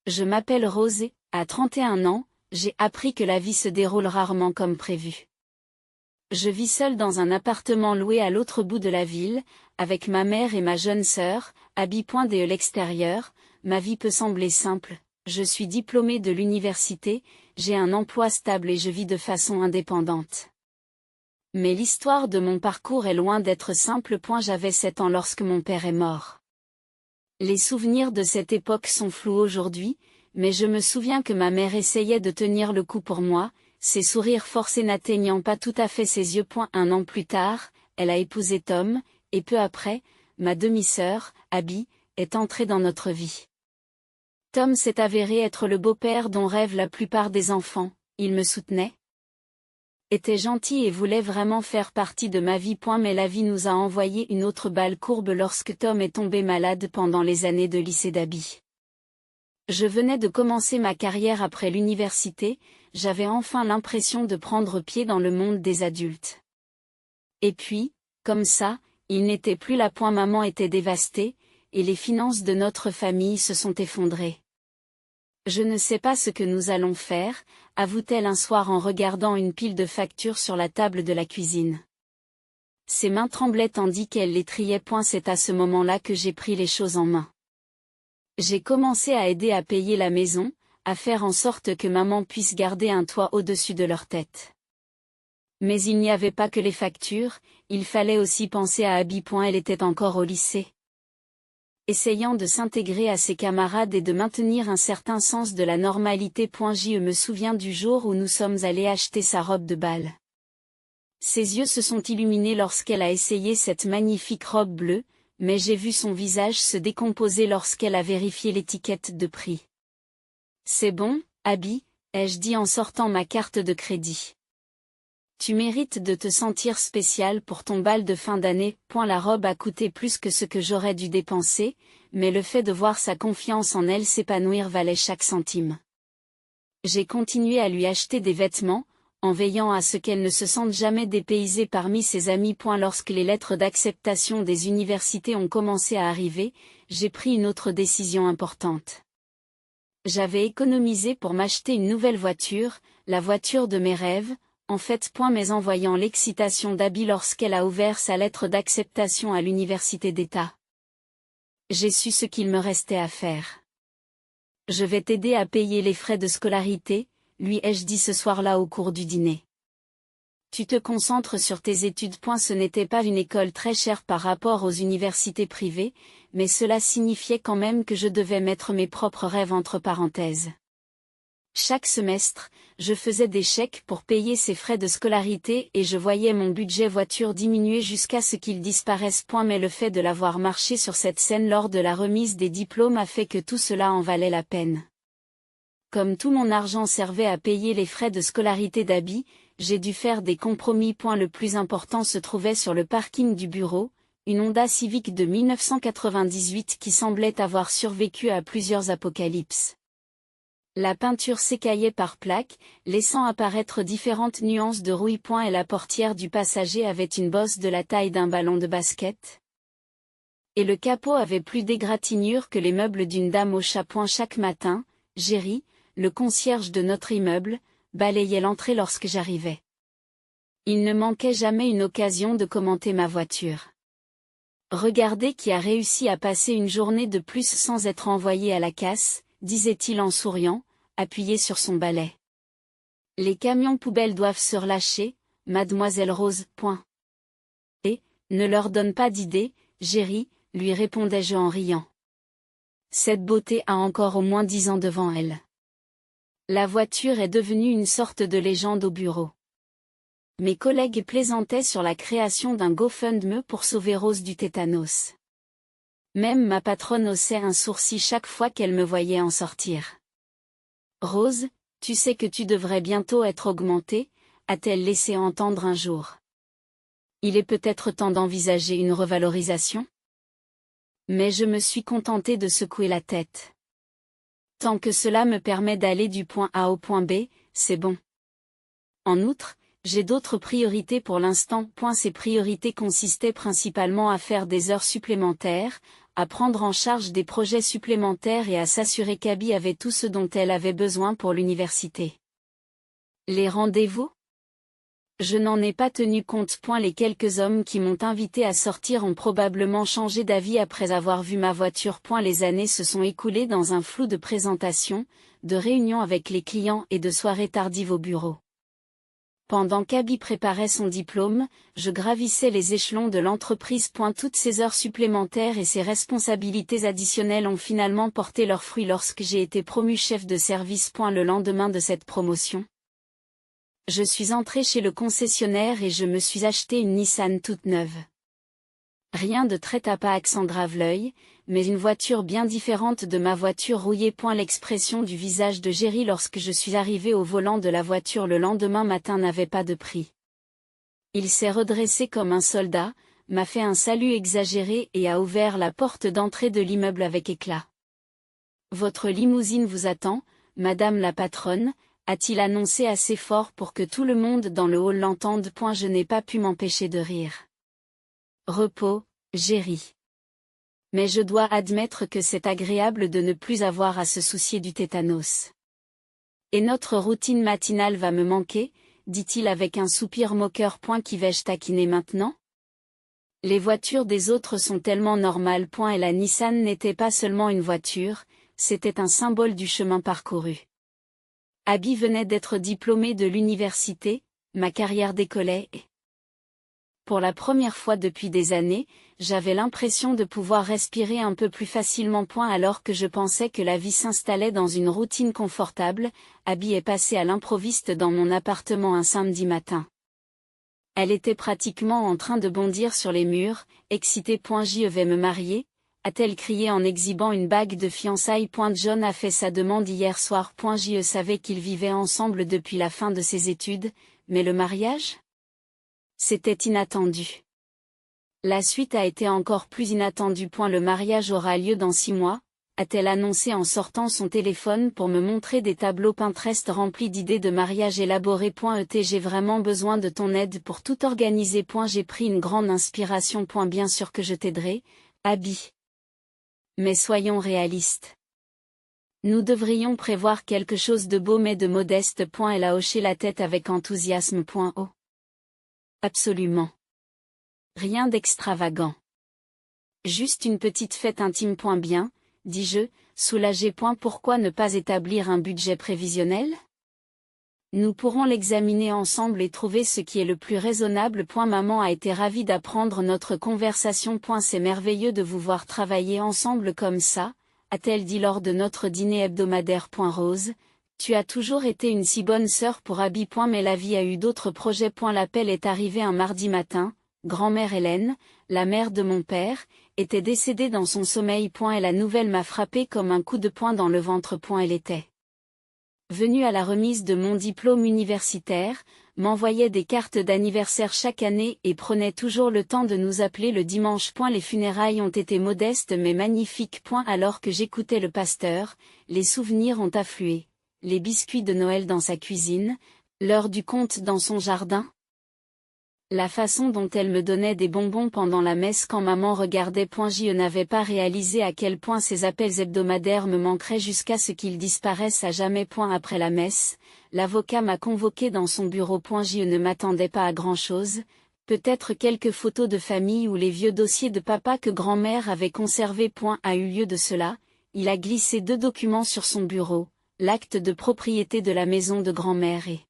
Je m'appelle Rose et, à 31 ans, j'ai appris que la vie se déroule rarement comme prévu. Je vis seule dans un appartement loué à l'autre bout de la ville, avec ma mère et ma jeune sœur, Abby.de l'extérieur, ma vie peut sembler simple, je suis diplômée de l'université, j'ai un emploi stable et je vis de façon indépendante. Mais l'histoire de mon parcours est loin d'être simple. J'avais 7 ans lorsque mon père est mort. Les souvenirs de cette époque sont flous aujourd'hui, mais je me souviens que ma mère essayait de tenir le coup pour moi, ses sourires forcés n'atteignant pas tout à fait ses yeux. Un an plus tard, elle a épousé Tom, et peu après, ma demi-sœur, Abby, est entrée dans notre vie. Tom s'est avéré être le beau-père dont rêvent la plupart des enfants, il me soutenait, était gentil et voulait vraiment faire partie de ma vie. Mais la vie nous a envoyé une autre balle courbe lorsque Tom est tombé malade pendant les années de lycée d'Abby. Je venais de commencer ma carrière après l'université, j'avais enfin l'impression de prendre pied dans le monde des adultes. Et puis, comme ça, il n'était plus là. Maman était dévastée, et les finances de notre famille se sont effondrées. Je ne sais pas ce que nous allons faire, avoue-t-elle un soir en regardant une pile de factures sur la table de la cuisine. Ses mains tremblaient tandis qu'elle les triait. C'est à ce moment-là que j'ai pris les choses en main. J'ai commencé à aider à payer la maison, à faire en sorte que maman puisse garder un toit au-dessus de leur tête. Mais il n'y avait pas que les factures, il fallait aussi penser à Abby. Elle était encore au lycée. Essayant de s'intégrer à ses camarades et de maintenir un certain sens de la normalité. Je me souviens du jour où nous sommes allés acheter sa robe de bal. Ses yeux se sont illuminés lorsqu'elle a essayé cette magnifique robe bleue, mais j'ai vu son visage se décomposer lorsqu'elle a vérifié l'étiquette de prix. C'est bon, Abby, ai-je dit en sortant ma carte de crédit. Tu mérites de te sentir spécial pour ton bal de fin d'année. La robe a coûté plus que ce que j'aurais dû dépenser, mais le fait de voir sa confiance en elle s'épanouir valait chaque centime. J'ai continué à lui acheter des vêtements, en veillant à ce qu'elle ne se sente jamais dépaysée parmi ses amis. Lorsque les lettres d'acceptation des universités ont commencé à arriver, j'ai pris une autre décision importante. J'avais économisé pour m'acheter une nouvelle voiture, la voiture de mes rêves, en fait. Mais en voyant l'excitation d'Abby lorsqu'elle a ouvert sa lettre d'acceptation à l'université d'État, j'ai su ce qu'il me restait à faire. Je vais t'aider à payer les frais de scolarité, lui ai-je dit ce soir-là au cours du dîner. Tu te concentres sur tes études. Ce n'était pas une école très chère par rapport aux universités privées, mais cela signifiait quand même que je devais mettre mes propres rêves entre parenthèses. Chaque semestre, je faisais des chèques pour payer ses frais de scolarité et je voyais mon budget voiture diminuer jusqu'à ce qu'il disparaisse. Mais le fait de l'avoir marché sur cette scène lors de la remise des diplômes a fait que tout cela en valait la peine. Comme tout mon argent servait à payer les frais de scolarité d'Abby, j'ai dû faire des compromis. Le plus important se trouvait sur le parking du bureau, une Honda Civic de 1998 qui semblait avoir survécu à plusieurs apocalypses. La peinture s'écaillait par plaques, laissant apparaître différentes nuances de rouille. Et la portière du passager avait une bosse de la taille d'un ballon de basket. Et le capot avait plus d'égratignures que les meubles d'une dame au chat. Chaque matin, Jerry, le concierge de notre immeuble, balayait l'entrée lorsque j'arrivais. Il ne manquait jamais une occasion de commenter ma voiture. Regardez qui a réussi à passer une journée de plus sans être envoyé à la casse, disait-il en souriant, appuyé sur son balai. Les camions poubelles doivent se relâcher, mademoiselle Rose. Et, ne leur donne pas d'idée, Jerry, lui répondais-je en riant. Cette beauté a encore au moins 10 ans devant elle. La voiture est devenue une sorte de légende au bureau. Mes collègues plaisantaient sur la création d'un GoFundMe pour sauver Rose du tétanos. Même ma patronne haussait un sourcil chaque fois qu'elle me voyait en sortir. Rose, tu sais que tu devrais bientôt être augmentée, a-t-elle laissé entendre un jour. Il est peut-être temps d'envisager une revalorisation ? Mais je me suis contentée de secouer la tête. Tant que cela me permet d'aller du point A au point B, c'est bon. En outre, J'ai d'autres priorités pour l'instant. Ces priorités consistaient principalement à faire des heures supplémentaires, à prendre en charge des projets supplémentaires et à s'assurer qu'Abby avait tout ce dont elle avait besoin pour l'université. Les rendez-vous ? Je n'en ai pas tenu compte. Les quelques hommes qui m'ont invité à sortir ont probablement changé d'avis après avoir vu ma voiture. Les années se sont écoulées dans un flou de présentations, de réunions avec les clients et de soirées tardives au bureau. Pendant qu'Abby préparait son diplôme, je gravissais les échelons de l'entreprise. Toutes ces heures supplémentaires et ces responsabilités additionnelles ont finalement porté leurs fruits lorsque j'ai été promu chef de service. Le lendemain de cette promotion, je suis entré chez le concessionnaire et je me suis acheté une Nissan toute neuve. Rien de très tape à accent grave-l'œil, mais une voiture bien différente de ma voiture rouillée. L'expression du visage de Jerry lorsque je suis arrivé au volant de la voiture le lendemain matin n'avait pas de prix. Il s'est redressé comme un soldat, m'a fait un salut exagéré et a ouvert la porte d'entrée de l'immeuble avec éclat. « Votre limousine vous attend, madame la patronne », a-t-il annoncé assez fort pour que tout le monde dans le hall l'entende. Je n'ai pas pu m'empêcher de rire. Repos, Jerry. Mais je dois admettre que c'est agréable de ne plus avoir à se soucier du tétanos. Et notre routine matinale va me manquer, dit-il avec un soupir moqueur. Qui vais-je taquiner maintenant ? Les voitures des autres sont tellement normales. Et la Nissan n'était pas seulement une voiture, c'était un symbole du chemin parcouru. Abby venait d'être diplômée de l'université, ma carrière décollait et, pour la première fois depuis des années, j'avais l'impression de pouvoir respirer un peu plus facilement. Alors que je pensais que la vie s'installait dans une routine confortable, Abby est passée à l'improviste dans mon appartement un samedi matin. Elle était pratiquement en train de bondir sur les murs, excitée. Je vais me marier, a-t-elle crié en exhibant une bague de fiançailles. John a fait sa demande hier soir. Je savais qu'ils vivaient ensemble depuis la fin de ses études, mais le mariage ? C'était inattendu. La suite a été encore plus inattendue. Le mariage aura lieu dans 6 mois, a-t-elle annoncé en sortant son téléphone pour me montrer des tableaux Pinterest remplis d'idées de mariage élaborées. J'ai vraiment besoin de ton aide pour tout organiser. J'ai pris une grande inspiration. Bien sûr que je t'aiderai, Abby. Mais soyons réalistes. Nous devrions prévoir quelque chose de beau mais de modeste. Elle a hoché la tête avec enthousiasme. Oh. Absolument. Rien d'extravagant. Juste une petite fête intime. Bien, dis-je, soulagé. Pourquoi ne pas établir un budget prévisionnel ? Nous pourrons l'examiner ensemble et trouver ce qui est le plus raisonnable. Maman a été ravie d'apprendre notre conversation. C'est merveilleux de vous voir travailler ensemble comme ça, a-t-elle dit lors de notre dîner hebdomadaire. Rose, tu as toujours été une si bonne sœur pour Abby. Mais la vie a eu d'autres projets. L'appel est arrivé un mardi matin. Grand-mère Hélène, la mère de mon père, était décédée dans son sommeil. Et la nouvelle m'a frappé comme un coup de poing dans le ventre. Elle était venue à la remise de mon diplôme universitaire, m'envoyait des cartes d'anniversaire chaque année et prenait toujours le temps de nous appeler le dimanche. Les funérailles ont été modestes mais magnifiques. Alors que j'écoutais le pasteur, les souvenirs ont afflué. Les biscuits de Noël dans sa cuisine, l'heure du conte dans son jardin. La façon dont elle me donnait des bonbons pendant la messe quand maman regardait. Je n'avais pas réalisé à quel point ces appels hebdomadaires me manqueraient jusqu'à ce qu'ils disparaissent à jamais. Après la messe, l'avocat m'a convoqué dans son bureau. Je ne m'attendais pas à grand-chose, peut-être quelques photos de famille ou les vieux dossiers de papa que grand-mère avait conservés. A eu lieu de cela, il a glissé 2 documents sur son bureau, l'acte de propriété de la maison de grand-mère et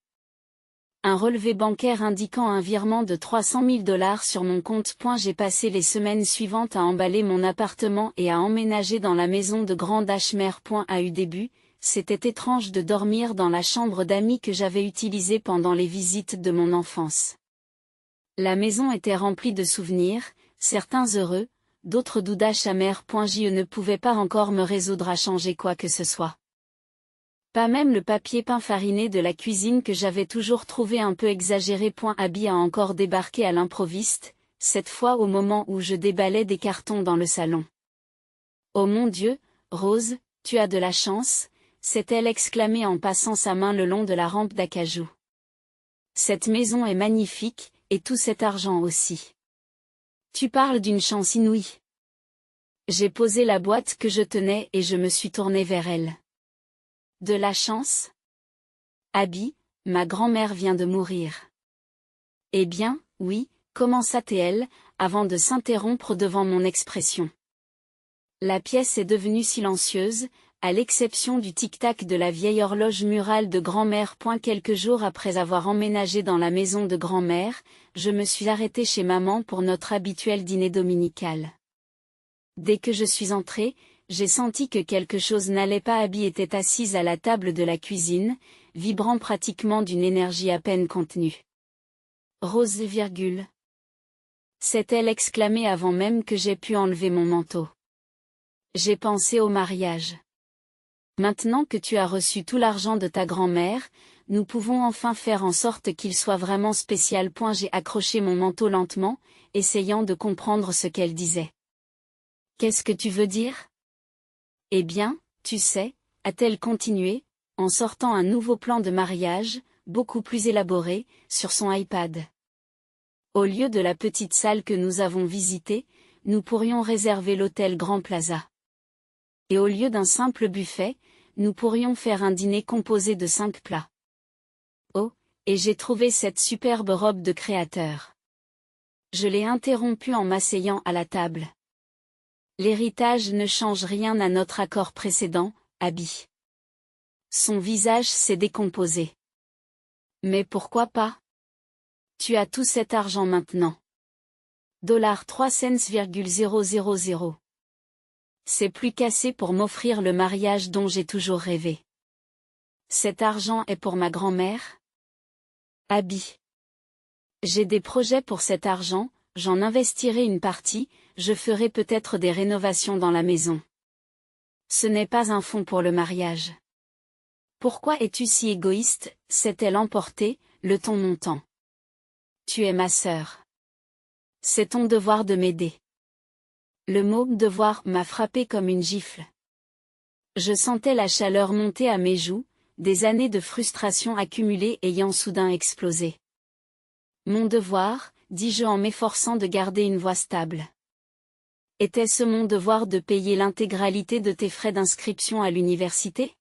un relevé bancaire indiquant un virement de $300 000 sur mon compte. J'ai passé les semaines suivantes à emballer mon appartement et à emménager dans la maison de grande Ashmer. A eu début, c'était étrange de dormir dans la chambre d'amis que j'avais utilisée pendant les visites de mon enfance. La maison était remplie de souvenirs, certains heureux, d'autres doudaches amers. Je ne pouvais pas encore me résoudre à changer quoi que ce soit. Pas même le papier peint fariné de la cuisine que j'avais toujours trouvé un peu exagéré. Abby a encore débarqué à l'improviste, cette fois au moment où je déballais des cartons dans le salon. « Oh mon Dieu, Rose, tu as de la chance !» s'est-elle exclamée en passant sa main le long de la rampe d'acajou. Cette maison est magnifique, et tout cet argent aussi. Tu parles d'une chance inouïe. J'ai posé la boîte que je tenais et je me suis tournée vers elle. De la chance? Abby, ma grand-mère vient de mourir. Eh bien, oui, commença-t-elle, avant de s'interrompre devant mon expression. La pièce est devenue silencieuse, à l'exception du tic-tac de la vieille horloge murale de grand-mère. Quelques jours après avoir emménagé dans la maison de grand-mère, je me suis arrêtée chez maman pour notre habituel dîner dominical. Dès que je suis entrée, j'ai senti que quelque chose n'allait pas. Abby était assise à la table de la cuisine, vibrant pratiquement d'une énergie à peine contenue. Rose, s'est-elle exclamée avant même que j'aie pu enlever mon manteau. J'ai pensé au mariage. Maintenant que tu as reçu tout l'argent de ta grand-mère, nous pouvons enfin faire en sorte qu'il soit vraiment spécial. J'ai accroché mon manteau lentement, essayant de comprendre ce qu'elle disait. Qu'est-ce que tu veux dire? Eh bien, tu sais, a-t-elle continué, en sortant un nouveau plan de mariage, beaucoup plus élaboré, sur son iPad. Au lieu de la petite salle que nous avons visitée, nous pourrions réserver l'hôtel Grand Plaza. Et au lieu d'un simple buffet, nous pourrions faire un dîner composé de 5 plats. Oh, et j'ai trouvé cette superbe robe de créateur. Je l'ai interrompue en m'asseyant à la table. L'héritage ne change rien à notre accord précédent, Abby. Son visage s'est décomposé. Mais pourquoi pas? Tu as tout cet argent maintenant. 3 cents,000. C'est plus qu'assez pour m'offrir le mariage dont j'ai toujours rêvé. Cet argent est pour ma grand-mère? Abby. J'ai des projets pour cet argent, j'en investirai une partie, je ferai peut-être des rénovations dans la maison. Ce n'est pas un fonds pour le mariage. Pourquoi es-tu si égoïste? S'est-elle emportée, le ton montant. Tu es ma sœur. C'est ton devoir de m'aider. Le mot « devoir » m'a frappé comme une gifle. Je sentais la chaleur monter à mes joues, des années de frustration accumulées ayant soudain explosé. Mon devoir, dis-je en m'efforçant de garder une voix stable. Était-ce mon devoir de payer l'intégralité de tes frais d'inscription à l'université?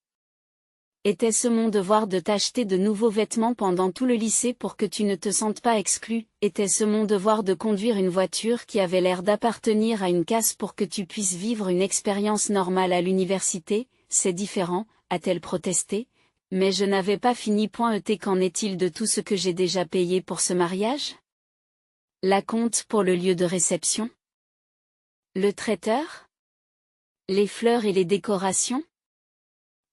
Était-ce mon devoir de t'acheter de nouveaux vêtements pendant tout le lycée pour que tu ne te sentes pas exclu? Était-ce mon devoir de conduire une voiture qui avait l'air d'appartenir à une casse pour que tu puisses vivre une expérience normale à l'université? C'est différent, a-t-elle protesté, mais je n'avais pas fini. Qu'en est-il de tout ce que j'ai déjà payé pour ce mariage? La compte pour le lieu de réception? Le traiteur? Les fleurs et les décorations?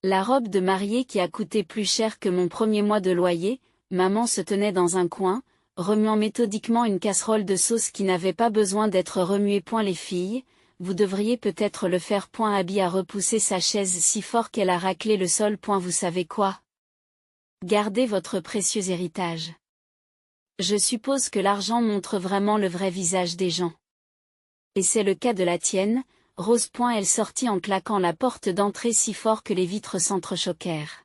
La robe de mariée qui a coûté plus cher que mon premier mois de loyer, maman se tenait dans un coin, remuant méthodiquement une casserole de sauce qui n'avait pas besoin d'être remuée. Les filles, vous devriez peut-être le faire. Abby a repoussé sa chaise si fort qu'elle a raclé le sol. Vous savez quoi? Gardez votre précieux héritage. Je suppose que l'argent montre vraiment le vrai visage des gens. Et c'est le cas de la tienne, Rose. Elle sortit en claquant la porte d'entrée si fort que les vitres s'entrechoquèrent.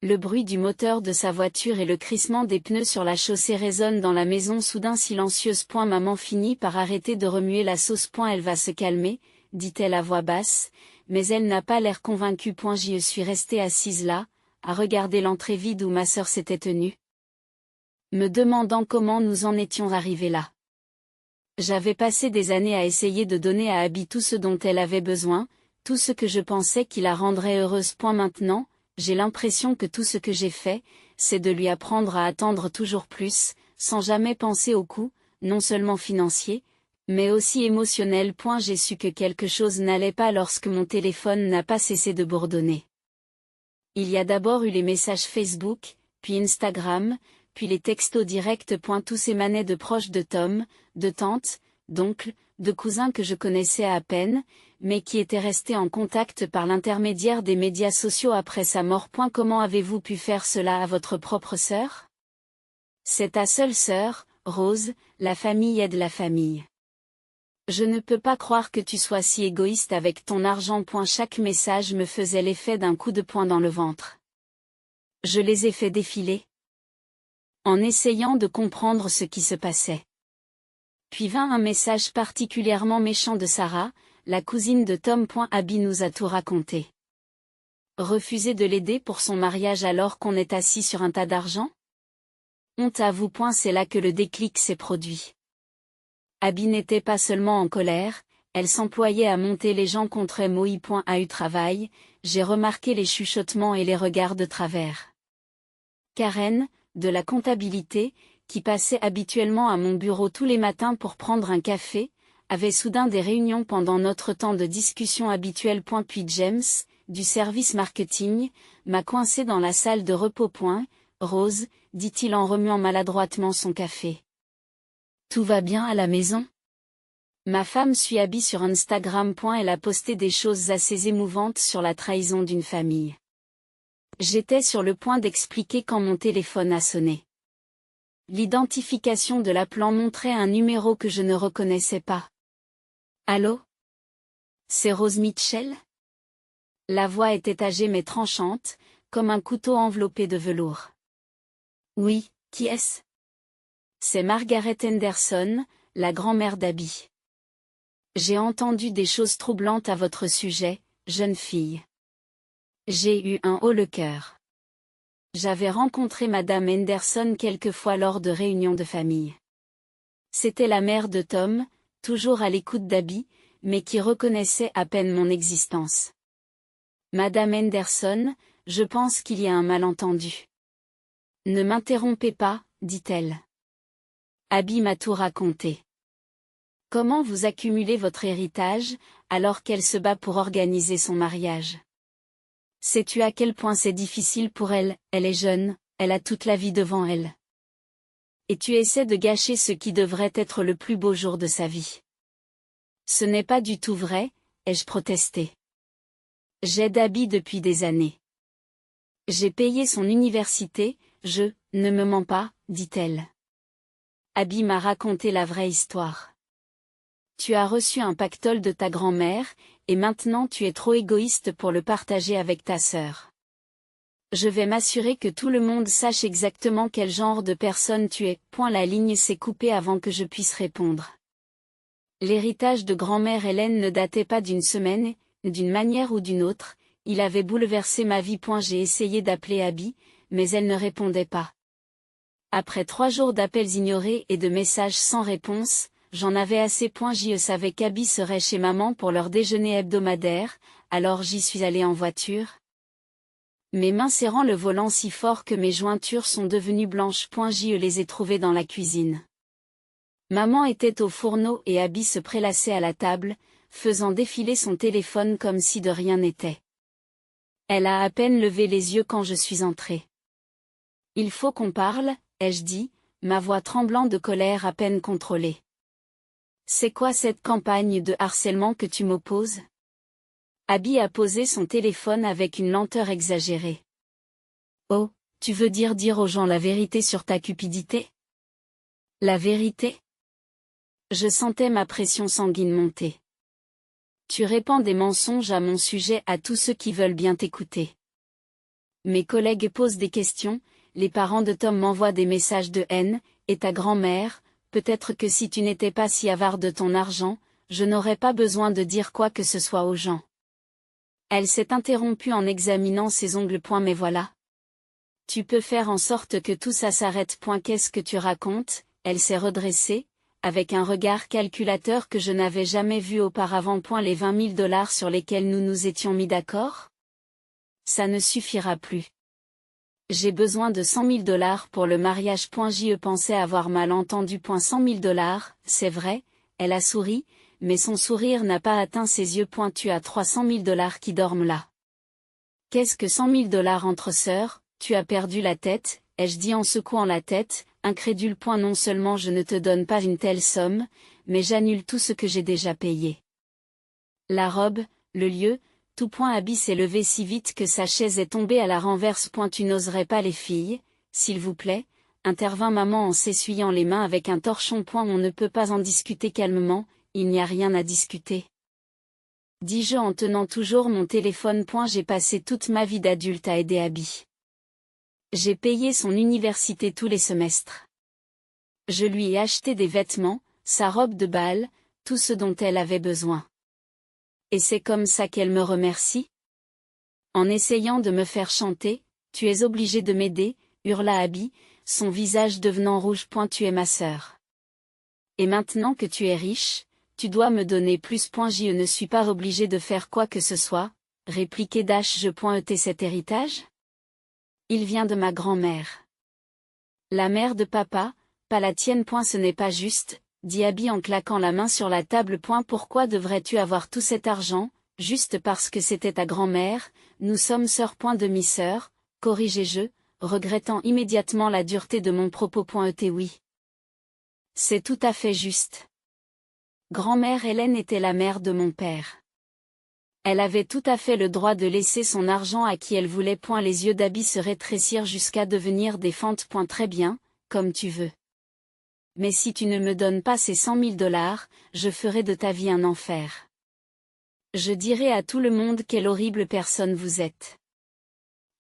Le bruit du moteur de sa voiture et le crissement des pneus sur la chaussée résonnent dans la maison soudain silencieuse. Maman finit par arrêter de remuer la sauce. Elle va se calmer, dit-elle à voix basse, mais elle n'a pas l'air convaincue. J'y suis restée assise là, à regarder l'entrée vide où ma sœur s'était tenue, me demandant comment nous en étions arrivés là. J'avais passé des années à essayer de donner à Abby tout ce dont elle avait besoin, tout ce que je pensais qui la rendrait heureuse. Maintenant, j'ai l'impression que tout ce que j'ai fait, c'est de lui apprendre à attendre toujours plus, sans jamais penser au coût, non seulement financier, mais aussi émotionnel. J'ai su que quelque chose n'allait pas lorsque mon téléphone n'a pas cessé de bourdonner. Il y a d'abord eu les messages Facebook, puis Instagram, puis les textos directs. Tous émanaient de proches de Tom, de tantes, d'oncles, de cousins que je connaissais à peine, mais qui étaient restés en contact par l'intermédiaire des médias sociaux après sa mort. Comment avez-vous pu faire cela à votre propre sœur? C'est ta seule sœur, Rose, la famille aide la famille. Je ne peux pas croire que tu sois si égoïste avec ton argent. Chaque message me faisait l'effet d'un coup de poing dans le ventre. Je les ai fait défiler. en essayant de comprendre ce qui se passait. Puis vint un message particulièrement méchant de Sarah, la cousine de Tom. Abby nous a tout raconté. Refuser de l'aider pour son mariage alors qu'on est assis sur un tas d'argent? Honte à vous. C'est là que le déclic s'est produit. Abby n'était pas seulement en colère, elle s'employait à monter les gens contre moi. À eu travail, j'ai remarqué les chuchotements et les regards de travers. Karen, de la comptabilité, qui passait habituellement à mon bureau tous les matins pour prendre un café, avait soudain des réunions pendant notre temps de discussion habituel. Puis James, du service marketing, m'a coincé dans la salle de repos. Rose, dit-il en remuant maladroitement son café. Tout va bien à la maison? Ma femme suit Abby sur Instagram. Elle a posté des choses assez émouvantes sur la trahison d'une famille. J'étais sur le point d'expliquer quand mon téléphone a sonné. L'identification de l'appelant montrait un numéro que je ne reconnaissais pas. Allô? C'est Rose Mitchell? La voix était âgée mais tranchante, comme un couteau enveloppé de velours. Oui, qui est-ce? C'est Margaret Henderson, la grand-mère d'Abby. J'ai entendu des choses troublantes à votre sujet, jeune fille. J'ai eu un haut le cœur. J'avais rencontré Madame Henderson quelques fois lors de réunions de famille. C'était la mère de Tom, toujours à l'écoute d'Abby, mais qui reconnaissait à peine mon existence. Madame Henderson, je pense qu'il y a un malentendu. Ne m'interrompez pas, dit-elle. Abby m'a tout raconté. Comment vous accumulez votre héritage, alors qu'elle se bat pour organiser son mariage? Sais-tu à quel point c'est difficile pour elle? Elle est jeune, elle a toute la vie devant elle. Et tu essaies de gâcher ce qui devrait être le plus beau jour de sa vie. Ce n'est pas du tout vrai, ai-je protesté. J'aide Abby depuis des années. J'ai payé son université, ne me mens pas, dit-elle. Abby m'a raconté la vraie histoire. Tu as reçu un pactole de ta grand-mère, et maintenant tu es trop égoïste pour le partager avec ta sœur. Je vais m'assurer que tout le monde sache exactement quel genre de personne tu es. La ligne s'est coupée avant que je puisse répondre. L'héritage de grand-mère Hélène ne datait pas d'une semaine, d'une manière ou d'une autre, il avait bouleversé ma vie. J'ai essayé d'appeler Abby, mais elle ne répondait pas. Après 3 jours d'appels ignorés et de messages sans réponse, j'en avais assez. Je savais qu'Abby serait chez maman pour leur déjeuner hebdomadaire, alors j'y suis allée en voiture. Mes mains serrant le volant si fort que mes jointures sont devenues blanches. Je les ai trouvées dans la cuisine. Maman était au fourneau et Abby se prélassait à la table, faisant défiler son téléphone comme si de rien n'était. Elle a à peine levé les yeux quand je suis entrée. Il faut qu'on parle, ai-je dit, ma voix tremblant de colère à peine contrôlée. C'est quoi cette campagne de harcèlement que tu m'opposes? Abby a posé son téléphone avec une lenteur exagérée. Oh, tu veux dire aux gens la vérité sur ta cupidité? La vérité? Je sentais ma pression sanguine monter. Tu répands des mensonges à mon sujet à tous ceux qui veulent bien t'écouter. Mes collègues posent des questions, les parents de Tom m'envoient des messages de haine, et ta grand-mère, peut-être que si tu n'étais pas si avare de ton argent, je n'aurais pas besoin de dire quoi que ce soit aux gens. Elle s'est interrompue en examinant ses ongles. Mais voilà. Tu peux faire en sorte que tout ça s'arrête. Qu'est-ce que tu racontes? Elle s'est redressée, avec un regard calculateur que je n'avais jamais vu auparavant. Les 20 000 $ sur lesquels nous nous étions mis d'accord? Ça ne suffira plus. J'ai besoin de 100 000 $ pour le mariage. J'y pensais avoir mal entendu. 100 000 $, c'est vrai, elle a souri, mais son sourire n'a pas atteint ses yeux. Tu as 300 000 $ qui dorment là. Qu'est-ce que 100 000 $ entre sœurs? Tu as perdu la tête, ai-je dit en secouant la tête, incrédule. Non seulement je ne te donne pas une telle somme, mais j'annule tout ce que j'ai déjà payé. La robe, le lieu, tout. Abby s'est levée si vite que sa chaise est tombée à la renverse. Tu n'oserais pas les filles, s'il vous plaît, intervint maman en s'essuyant les mains avec un torchon. On ne peut pas en discuter calmement, il n'y a rien à discuter. Dis-je en tenant toujours mon téléphone. J'ai passé toute ma vie d'adulte à aider Abby. J'ai payé son université tous les semestres. Je lui ai acheté des vêtements, sa robe de bal, tout ce dont elle avait besoin. Et c'est comme ça qu'elle me remercie? En essayant de me faire chanter, tu es obligé de m'aider, hurla Abby, son visage devenant rouge. Tu es ma sœur. Et maintenant que tu es riche, tu dois me donner plus. Je ne suis pas obligé de faire quoi que ce soit, répliquait Dash. Cet héritage? Il vient de ma grand-mère. La mère de papa, pas la tienne. Ce n'est pas juste, dit Abby en claquant la main sur la table. Pourquoi devrais-tu avoir tout cet argent, juste parce que c'était ta grand-mère? Nous sommes sœurs. Demi-sœurs, corrigeai-je, regrettant immédiatement la dureté de mon propos. Oui. C'est tout à fait juste. Grand-mère Hélène était la mère de mon père. Elle avait tout à fait le droit de laisser son argent à qui elle voulait. Les yeux d'Abby se rétrécirent jusqu'à devenir des fentes. Très bien, comme tu veux. Mais si tu ne me donnes pas ces $100 000, je ferai de ta vie un enfer. Je dirai à tout le monde quelle horrible personne vous êtes.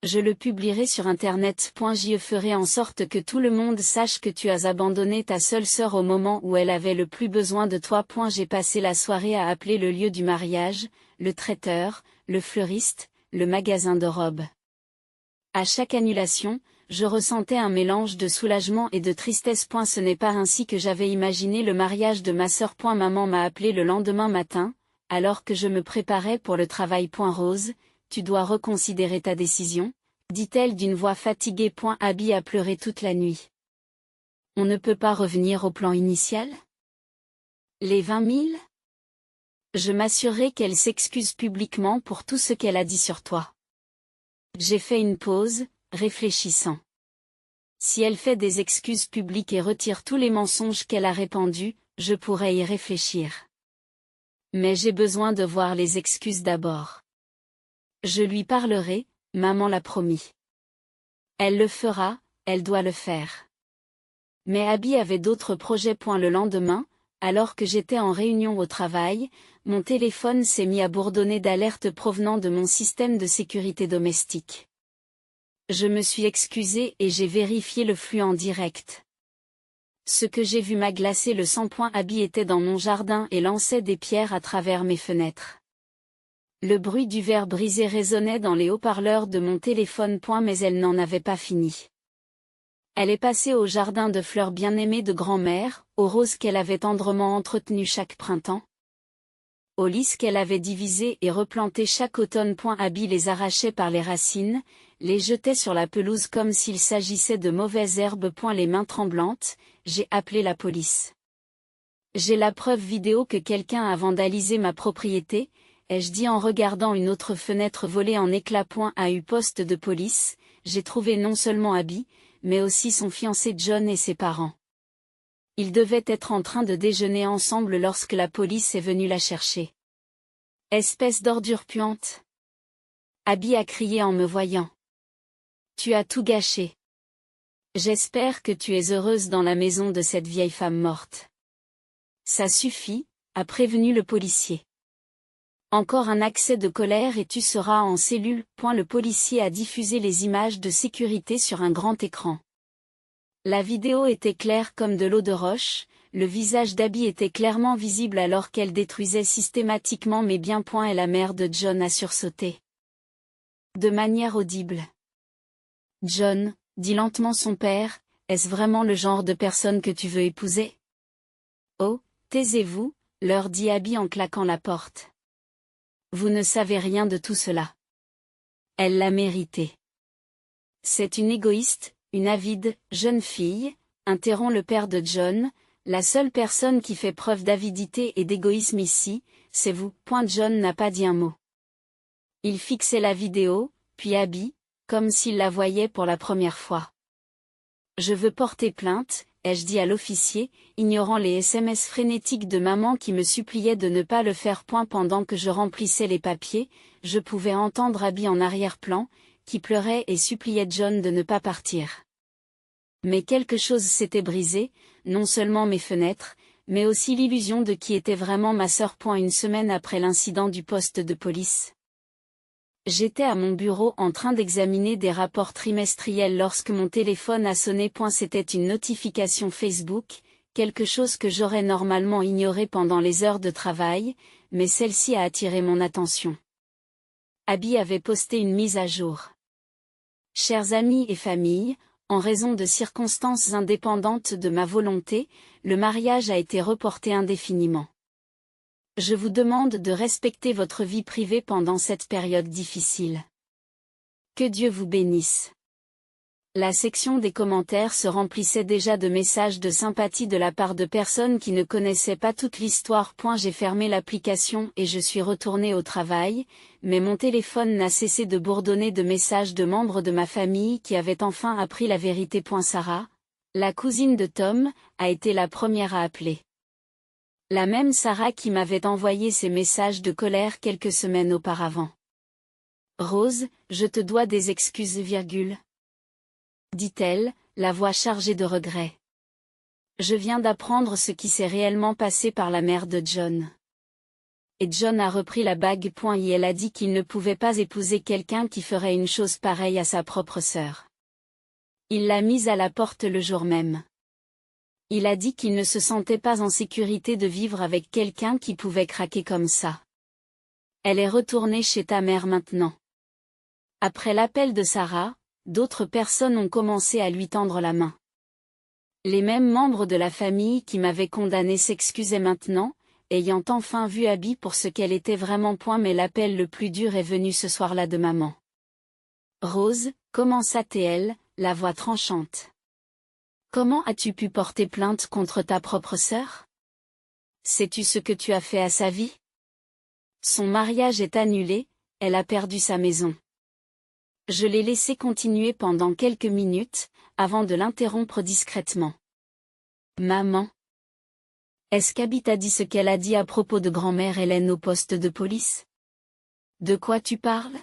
Je le publierai sur Internet. Je ferai en sorte que tout le monde sache que tu as abandonné ta seule sœur au moment où elle avait le plus besoin de toi. J'ai passé la soirée à appeler le lieu du mariage, le traiteur, le fleuriste, le magasin de robes. À chaque annulation, je ressentais un mélange de soulagement et de tristesse. Ce n'est pas ainsi que j'avais imaginé le mariage de ma sœur. Maman m'a appelé le lendemain matin, alors que je me préparais pour le travail. Rose, tu dois reconsidérer ta décision, dit-elle d'une voix fatiguée. Abby a pleuré toute la nuit. On ne peut pas revenir au plan initial? Les 20 000? Je m'assurerai qu'elle s'excuse publiquement pour tout ce qu'elle a dit sur toi. J'ai fait une pause, réfléchissant. Si elle fait des excuses publiques et retire tous les mensonges qu'elle a répandus, je pourrais y réfléchir. Mais j'ai besoin de voir les excuses d'abord. Je lui parlerai, maman l'a promis. Elle le fera, elle doit le faire. Mais Abby avait d'autres projets. Le lendemain, alors que j'étais en réunion au travail, mon téléphone s'est mis à bourdonner d'alertes provenant de mon système de sécurité domestique. Je me suis excusée et j'ai vérifié le flux en direct. Ce que j'ai vu m'a glacé le sang. Abby était dans mon jardin et lançait des pierres à travers mes fenêtres. Le bruit du verre brisé résonnait dans les haut-parleurs de mon téléphone. Mais elle n'en avait pas fini. Elle est passée au jardin de fleurs bien-aimé de grand-mère, aux roses qu'elle avait tendrement entretenues chaque printemps, aux lys qu'elle avait divisées et replantées chaque automne. Abby les arrachait par les racines, les jetait sur la pelouse comme s'il s'agissait de mauvaises herbes. Les mains tremblantes, j'ai appelé la police. J'ai la preuve vidéo que quelqu'un a vandalisé ma propriété, ai-je dit en regardant une autre fenêtre voler en éclats. À eu poste de police, j'ai trouvé non seulement Abby, mais aussi son fiancé John et ses parents. Ils devaient être en train de déjeuner ensemble lorsque la police est venue la chercher. Espèce d'ordure puante! Abby a crié en me voyant. Tu as tout gâché. J'espère que tu es heureuse dans la maison de cette vieille femme morte. Ça suffit, a prévenu le policier. Encore un accès de colère et tu seras en cellule. Le policier a diffusé les images de sécurité sur un grand écran. La vidéo était claire comme de l'eau de roche, le visage d'Abby était clairement visible alors qu'elle détruisait systématiquement mes biens. Et la mère de John a sursauté. De manière audible. John, dit lentement son père, est-ce vraiment le genre de personne que tu veux épouser? Oh, taisez-vous, leur dit Abby en claquant la porte. Vous ne savez rien de tout cela. Elle l'a mérité. C'est une égoïste, une avide, jeune fille, interrompt le père de John, la seule personne qui fait preuve d'avidité et d'égoïsme ici, c'est vous. John n'a pas dit un mot. Il fixait la vidéo, puis Abby, comme s'il la voyait pour la première fois. Je veux porter plainte, ai-je dit à l'officier, ignorant les SMS frénétiques de maman qui me suppliait de ne pas le faire. Pendant que je remplissais les papiers, je pouvais entendre Abby en arrière-plan, qui pleurait et suppliait John de ne pas partir. Mais quelque chose s'était brisé, non seulement mes fenêtres, mais aussi l'illusion de qui était vraiment ma sœur. Une semaine après l'incident du poste de police. J'étais à mon bureau en train d'examiner des rapports trimestriels lorsque mon téléphone a sonné. C'était une notification Facebook, quelque chose que j'aurais normalement ignoré pendant les heures de travail, mais celle-ci a attiré mon attention. Abby avait posté une mise à jour. Chers amis et famille, en raison de circonstances indépendantes de ma volonté, le mariage a été reporté indéfiniment. Je vous demande de respecter votre vie privée pendant cette période difficile. Que Dieu vous bénisse. La section des commentaires se remplissait déjà de messages de sympathie de la part de personnes qui ne connaissaient pas toute l'histoire. J'ai fermé l'application et je suis retourné au travail, mais mon téléphone n'a cessé de bourdonner de messages de membres de ma famille qui avaient enfin appris la vérité. Sarah, la cousine de Tom, a été la première à appeler. La même Sarah qui m'avait envoyé ces messages de colère quelques semaines auparavant. Rose, je te dois des excuses, dit-elle, la voix chargée de regret. Je viens d'apprendre ce qui s'est réellement passé par la mère de John. Et John a repris la bague. Et elle a dit qu'il ne pouvait pas épouser quelqu'un qui ferait une chose pareille à sa propre sœur. Il l'a mise à la porte le jour même. Il a dit qu'il ne se sentait pas en sécurité de vivre avec quelqu'un qui pouvait craquer comme ça. Elle est retournée chez ta mère maintenant. Après l'appel de Sarah, d'autres personnes ont commencé à lui tendre la main. Les mêmes membres de la famille qui m'avaient condamné s'excusaient maintenant, ayant enfin vu Abby pour ce qu'elle était vraiment. Mais l'appel le plus dur est venu ce soir-là de maman. Rose, commença-t-elle, la voix tranchante. Comment as-tu pu porter plainte contre ta propre sœur? Sais-tu ce que tu as fait à sa vie? Son mariage est annulé, elle a perdu sa maison. Je l'ai laissé continuer pendant quelques minutes, avant de l'interrompre discrètement. Maman. Est-ce qu'Abby t'a dit ce qu'elle a dit à propos de grand-mère Hélène au poste de police? De quoi tu parles?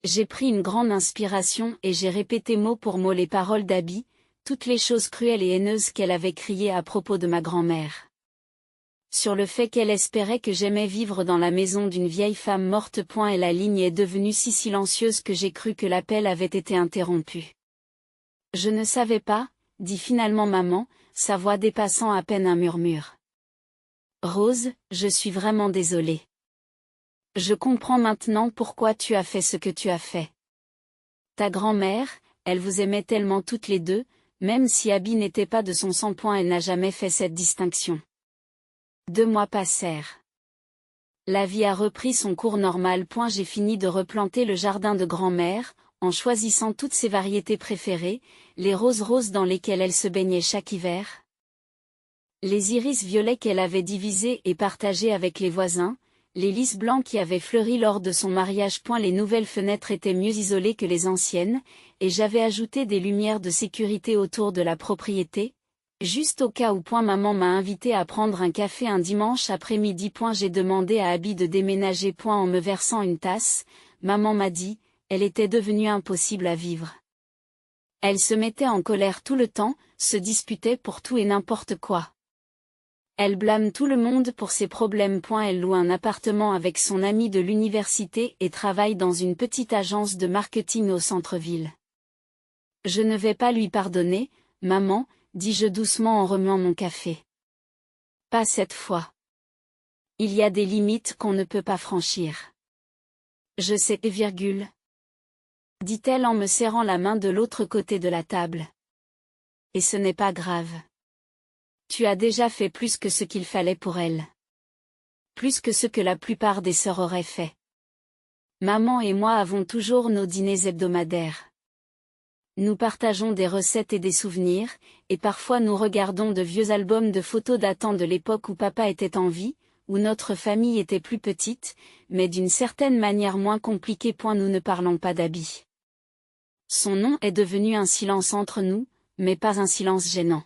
J'ai pris une grande inspiration et j'ai répété mot pour mot les paroles d'Abby, toutes les choses cruelles et haineuses qu'elle avait criées à propos de ma grand-mère. Sur le fait qu'elle espérait que j'aimais vivre dans la maison d'une vieille femme morte. Et la ligne est devenue si silencieuse que j'ai cru que l'appel avait été interrompu. Je ne savais pas, dit finalement maman, sa voix dépassant à peine un murmure. Rose, je suis vraiment désolée. Je comprends maintenant pourquoi tu as fait ce que tu as fait. Ta grand-mère, elle vous aimait tellement toutes les deux, même si Abby n'était pas de son sang. Elle n'a jamais fait cette distinction. 2 mois passèrent. La vie a repris son cours normal. J'ai fini de replanter le jardin de grand-mère, en choisissant toutes ses variétés préférées, les roses dans lesquelles elle se baignait chaque hiver. Les iris violets qu'elle avait divisés et partagés avec les voisins, les lys blancs qui avaient fleuri lors de son mariage. Les nouvelles fenêtres étaient mieux isolées que les anciennes, et j'avais ajouté des lumières de sécurité autour de la propriété, juste au cas où. Maman m'a invité à prendre un café un dimanche après-midi. J'ai demandé à Abby de déménager. En me versant une tasse, maman m'a dit, elle était devenue impossible à vivre. Elle se mettait en colère tout le temps, se disputait pour tout et n'importe quoi. Elle blâme tout le monde pour ses problèmes. Elle loue un appartement avec son ami de l'université et travaille dans une petite agence de marketing au centre-ville. Je ne vais pas lui pardonner, maman, dis-je doucement en remuant mon café. Pas cette fois. Il y a des limites qu'on ne peut pas franchir. Je sais, dit-elle en me serrant la main de l'autre côté de la table. Et ce n'est pas grave. Tu as déjà fait plus que ce qu'il fallait pour elle. Plus que ce que la plupart des sœurs auraient fait. Maman et moi avons toujours nos dîners hebdomadaires. Nous partageons des recettes et des souvenirs, et parfois nous regardons de vieux albums de photos datant de l'époque où papa était en vie, où notre famille était plus petite, mais d'une certaine manière moins compliquée. Nous ne parlons pas d'Abby. Son nom est devenu un silence entre nous, mais pas un silence gênant.